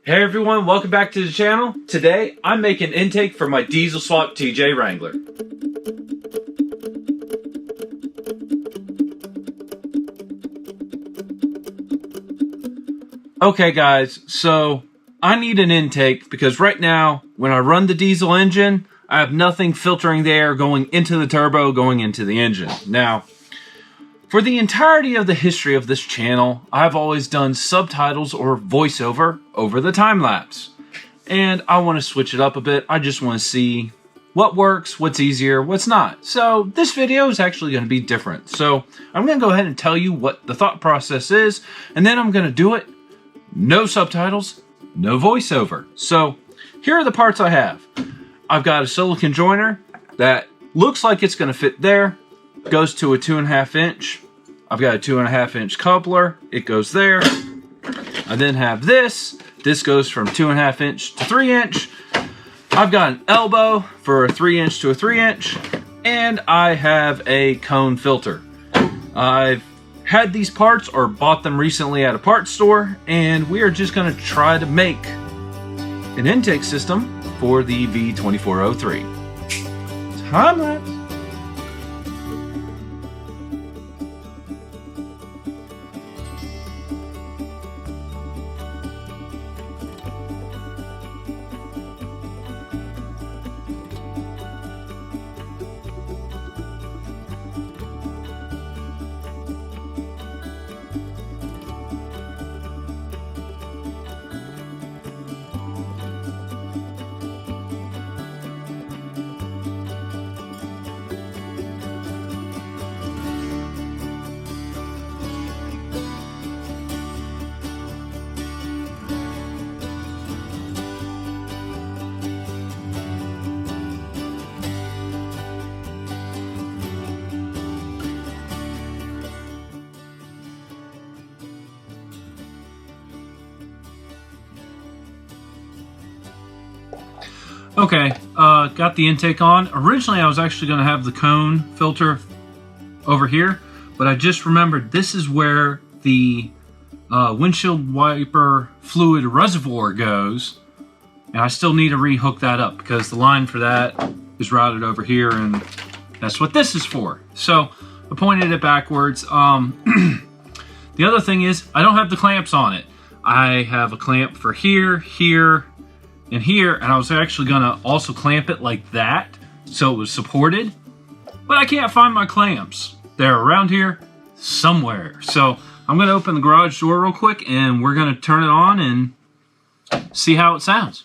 Hey everyone, welcome back to the channel. Today, I'm making intake for my diesel swap TJ Wrangler. Okay guys, so I need an intake because right now, when I run the diesel engine, I have nothing filtering the air going into the turbo, going into the engine. Now, for the entirety of the history of this channel, I've always done subtitles or voiceover over the time-lapse. And I want to switch it up a bit. I just want to see what works, what's easier, what's not. So this video is actually going to be different. So I'm going to go ahead and tell you what the thought process is, and then I'm going to do it. No subtitles, no voiceover. So here are the parts I have. I've got a silicone joiner that looks like it's going to fit there. Goes to a 2.5 inch. I've got a 2.5 inch coupler. It goes there. I then have this. This goes from 2.5 inch to 3 inch. I've got an elbow for a 3 inch to a 3 inch. And I have a cone filter. I've had these parts or bought them recently at a parts store. And we are just going to try to make an intake system for the V2403. Time lapse. Okay, got the intake on. Originally, I was actually going to have the cone filter over here, but I just remembered this is where the windshield wiper fluid reservoir goes, and I still need to rehook that up because the line for that is routed over here, and that's what this is for. So I pointed it backwards. The other thing is I don't have the clamps on it. I have a clamp for here, here, and here, and I was actually gonna also clamp it like that so it was supported, but I can't find my clamps. They're around here somewhere. So I'm gonna open the garage door real quick and we're gonna turn it on and see how it sounds.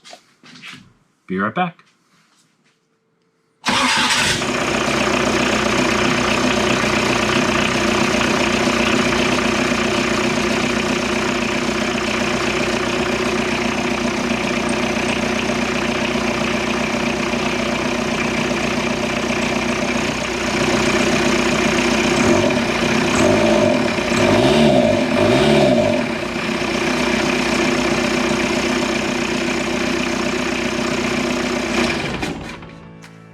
Be right back.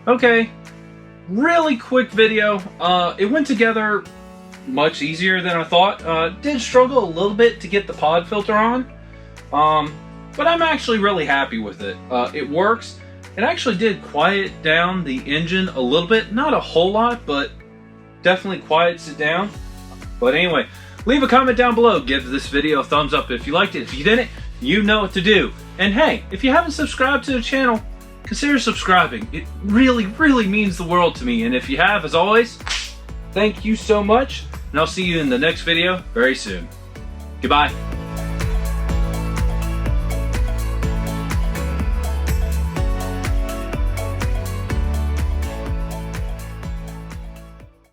Okay, really quick video. It went together much easier than I thought. Did struggle a little bit to get the pod filter on, but I'm actually really happy with it. It works. It actually did quiet down the engine a little bit. Not a whole lot, but definitely quiets it down. But anyway, leave a comment down below. Give this video a thumbs up if you liked it. If you didn't, you know what to do. And hey, if you haven't subscribed to the channel, consider subscribing. It really, really means the world to me. And if you have, as always, thank you so much. And I'll see you in the next video very soon. Goodbye.